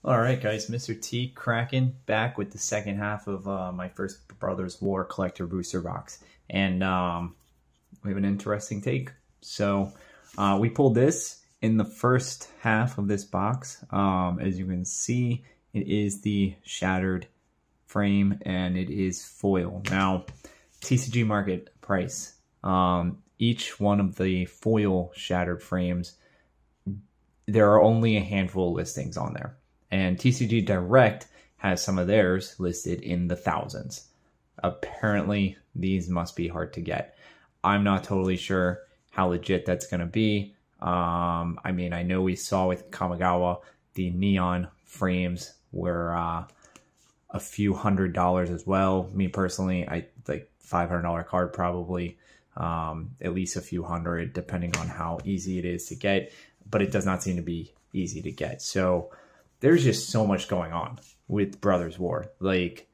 All right, guys, Mr. T Kraken back with the second half of my first Brothers War collector booster box, and we have an interesting take. So we pulled this in the first half of this box. As you can see, it is the shattered frame and it is foil. Now, TCG market price. Each one of the foil shattered frames, there are only a handful of listings on there. And TCG Direct has some of theirs listed in the thousands. Apparently, these must be hard to get. I'm not totally sure how legit that's going to be. I mean, I know we saw with Kamigawa, the neon frames were a few $100s as well. Me personally, I like $500 card probably, at least a few hundred, depending on how easy it is to get. But it does not seem to be easy to get. So there's just so much going on with Brothers War. Like,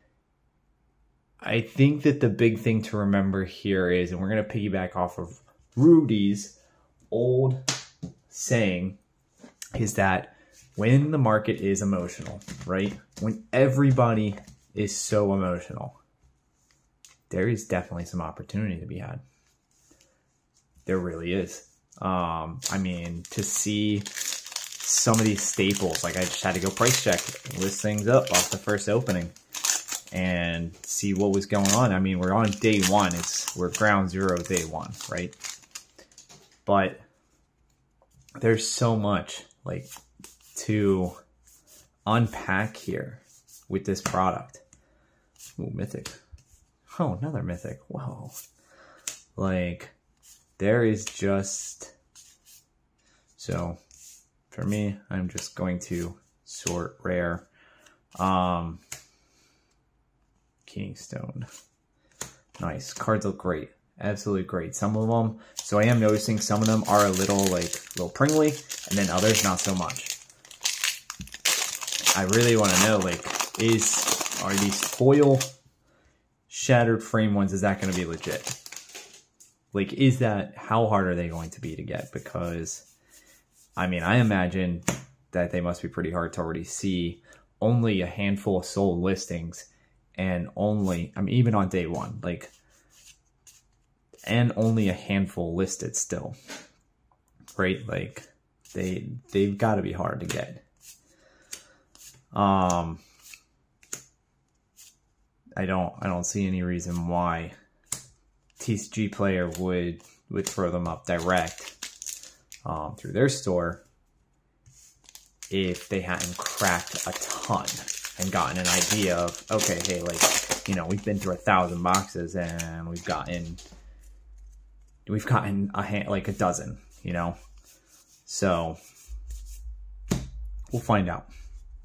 I think that the big thing to remember here is, and we're going to piggyback off of Rudy's old saying, is that when the market is emotional, right? When everybody is so emotional, there is definitely some opportunity to be had. There really is. I mean, to see some of these staples, like I just had to go price check, list things up off the first opening and see what was going on. I mean, we're on day one. We're ground zero day one, right? But there's so much like to unpack here with this product. Ooh, mythic. Oh, another mythic. Whoa. Like, there is just... So, for me, I'm just going to sort rare. Keystone. Nice. Cards look great. Absolutely great. Some of them, so I am noticing some of them are a little pringly, and then others not so much. I really want to know, like, are these foil shattered frame ones, is that going to be legit? Like, how hard are they going to be to get? Because, I mean, I imagine that they must be pretty hard to already see. Only a handful of sold listings, and even on day one, like, and only a handful listed still, right? Like, they've got to be hard to get. I don't see any reason why TCG player would throw them up direct through their store if they hadn't cracked a ton and gotten an idea of, okay, hey, like, you know, we've been through 1,000 boxes and we've gotten a dozen, you know. So we'll find out.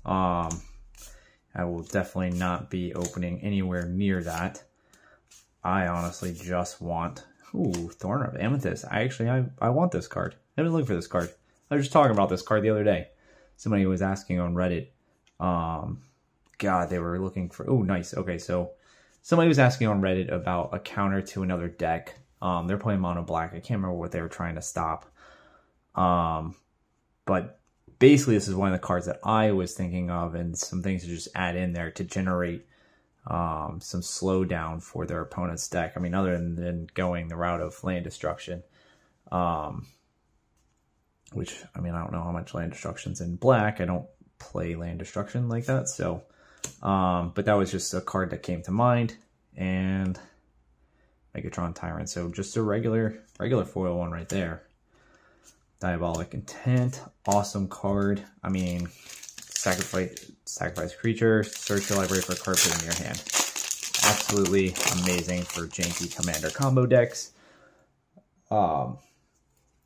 I will definitely not be opening anywhere near that. I honestly just want, Thorn of Amethyst. I want this card. I've been looking for this card. I was just talking about this card the other day. Somebody was asking on Reddit. God, they were looking for, nice. Okay, so somebody was asking on Reddit about a counter to another deck. They're playing mono black. I can't remember what they were trying to stop. But basically, this is one of the cards that I was thinking of, and some things to just add in there to generate some slowdown for their opponent's deck. I mean, other than going the route of land destruction, which, I mean, I don't know how much land destruction's in black. I don't play land destruction like that. So, but that was just a card that came to mind. And Megatron Tyrant. So just a regular foil one right there. Diabolic Intent. Awesome card. I mean, sacrifice creature, search your library for a card, put it in your hand. Absolutely amazing for janky commander combo decks.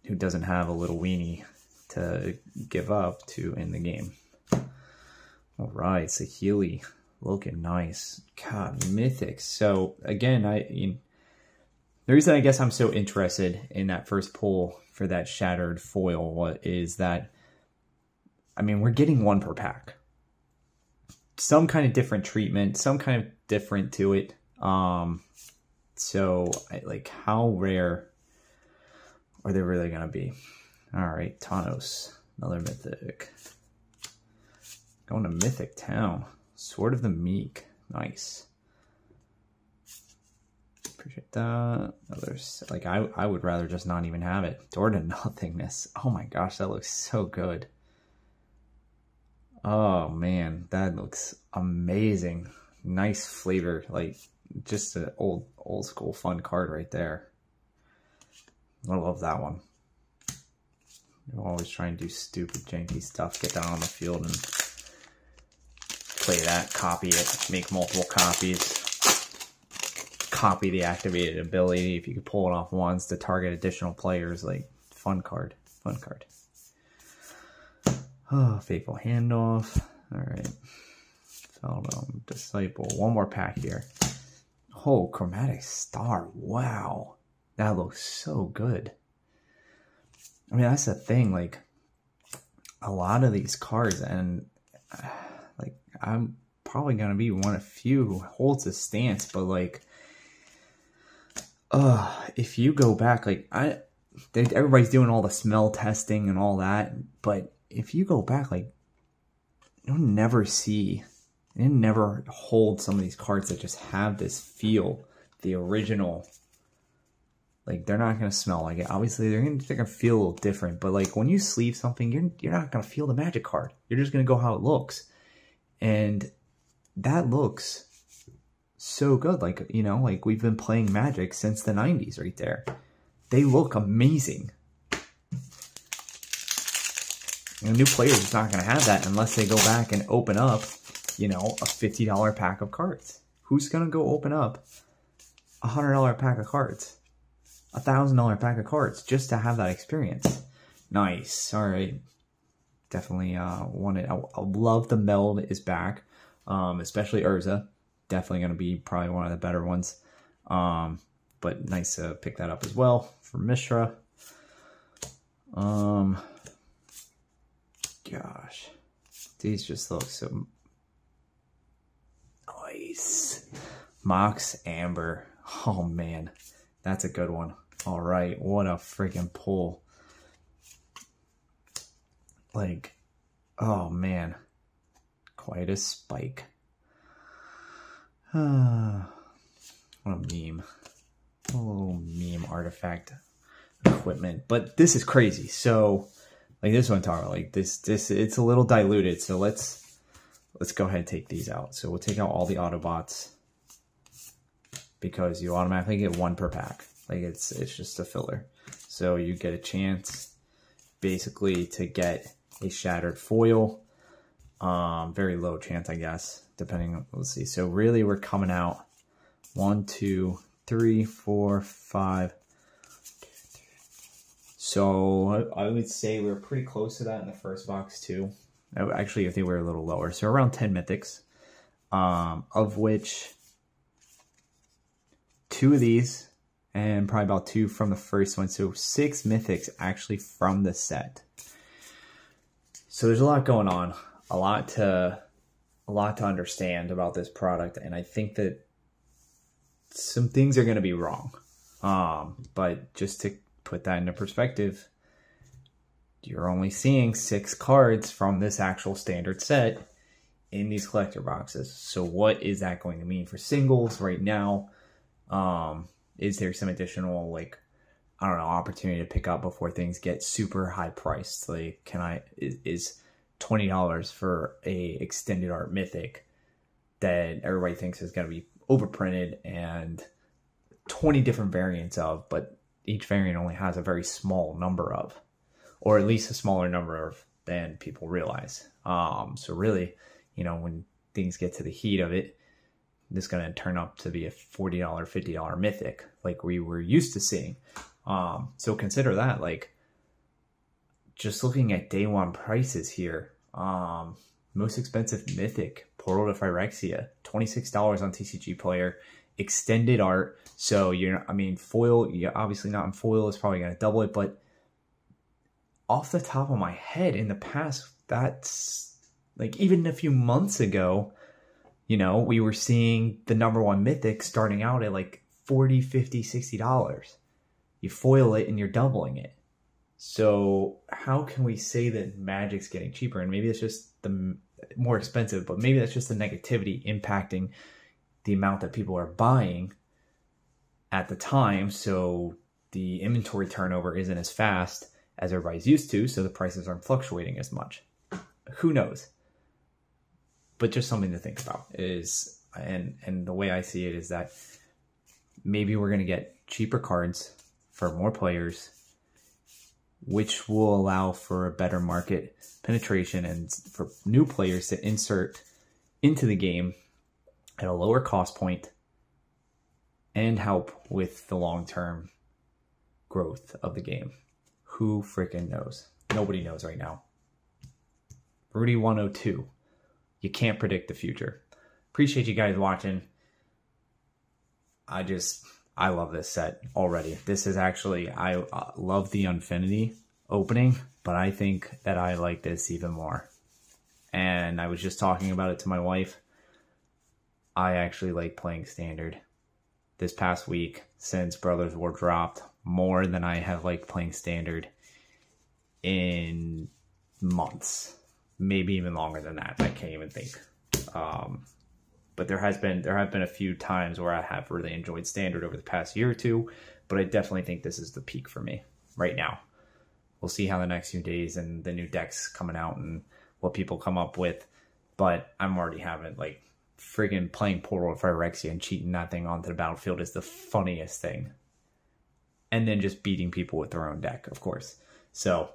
Who doesn't have a little weenie to give up to in the game. All right, Saheeli looking nice. God, mythic. So again, the reason I guess I'm so interested in that first pull for that shattered foil is that, I mean, we're getting one per pack. Some kind of different treatment, some kind of different to it. So, like, how rare are they really going to be? All right, Thanos, another mythic. Going to Mythic Town. Sword of the Meek. Nice. Appreciate that. Others, like I would rather just not even have it. Door to Nothingness. Oh my gosh, that looks so good. Oh man, that looks amazing. Nice flavor, like just an old school fun card right there. I love that one. You always try and do stupid janky stuff, get that on the field and play that, copy it, make multiple copies. Copy the activated ability if you could pull it off once to target additional players. Like, fun card. Fun card. Oh, Faithful Handoff. Alright. Feldom, Disciple. One more pack here. Oh, Chromatic Star. Wow. That looks so good. I mean, that's the thing. Like, a lot of these cards, and like, I'm probably going to be one of few who holds a stance, but like, if you go back, like everybody's doing all the smell testing and all that, but if you go back, like you'll never hold some of these cards that just have this feel, the original. Like they're not gonna smell like it. Obviously, they're gonna feel a little different, but like when you sleeve something, you're not gonna feel the Magic card. You're just gonna go how it looks, and that looks so good. Like, you know, like we've been playing Magic since the 90s right there. They look amazing. And a new player is not going to have that unless they go back and open up, you know, a $50 pack of cards. Who's going to go open up a $100 pack of cards? a $1,000 pack of cards just to have that experience? Nice. All right. Definitely wanted. I love the meld is back, especially Urza. Definitely going to be probably one of the better ones. But nice to pick that up as well for Mishra. Gosh, these just look so nice. Mox Amber. Oh man, that's a good one. All right, what a freaking pull. Like, oh man, quite a spike. What a meme. A little meme artifact equipment. But this is crazy. So, like this one, talking about, like this, it's a little diluted. So let's go ahead and take these out. So we'll take out all the Autobots because you automatically get one per pack. Like it's just a filler. So you get a chance basically to get a shattered foil. Very low chance, I guess, depending on, let's see. So really we're coming out 1, 2, 3, 4, 5. So I would say we're pretty close to that in the first box too. Actually, I think we're a little lower. So around 10 mythics, of which 2 of these and probably about 2 from the first one. So 6 mythics actually from the set. So there's a lot going on, a lot to understand about this product, and I think that some things are going to be wrong. But just to put that into perspective, you're only seeing 6 cards from this actual standard set in these collector boxes. So what is that going to mean for singles right now? Is there some additional, like, I don't know, opportunity to pick up before things get super high priced? Like, is $20 for a extended art mythic that everybody thinks is going to be overprinted and 20 different variants of, but each variant only has a very small number of, or at least a smaller number of than people realize. So really, you know, when things get to the heat of it, this is going to turn up to be a $40, $50 mythic like we were used to seeing. So consider that, like, just looking at day one prices here, most expensive mythic, Portal to Phyrexia, $26 on TCG Player, extended art. So you're, I mean, foil, you're obviously not in foil, is probably going to double it, but off the top of my head, in the past, that's like, even a few months ago, you know, we were seeing the #1 mythic starting out at like $40, $50, $60. You foil it and you're doubling it. So how can we say that Magic's getting cheaper? And maybe it's just more expensive, but maybe that's just the negativity impacting the amount that people are buying at the time. So the inventory turnover isn't as fast as everybody's used to, so the prices aren't fluctuating as much. Who knows? But just something to think about is, and the way I see it is that maybe we're going to get cheaper cards for more players, which will allow for a better market penetration and for new players to insert into the game at a lower cost point and help with the long-term growth of the game. Who freaking knows? Nobody knows right now. Rudy 102. You can't predict the future. Appreciate you guys watching. I love this set already. This is actually, I love the Infinity opening, but I think that I like this even more. And I was just talking about it to my wife. I actually like playing Standard this past week since Brothers War dropped more than I have liked playing Standard in months. Maybe even longer than that. I can't even think. But there have been a few times where I have really enjoyed Standard over the past year or two, but I definitely think this is the peak for me right now. We'll see how the next few days and the new decks coming out and what people come up with, but I'm already having, like, friggin' playing Portal of Phyrexia and cheating that thing onto the battlefield is the funniest thing. And then just beating people with their own deck, of course. So,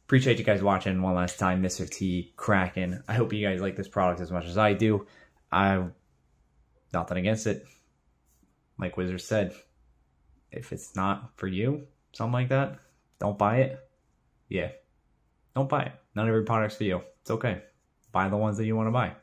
appreciate you guys watching one last time. Mr. T Kraken. I hope you guys like this product as much as I do. I've nothing against it. Like Wizard said, if it's not for you, something like that, don't buy it. Yeah, don't buy it. Not every product's for you. It's okay. Buy the ones that you want to buy.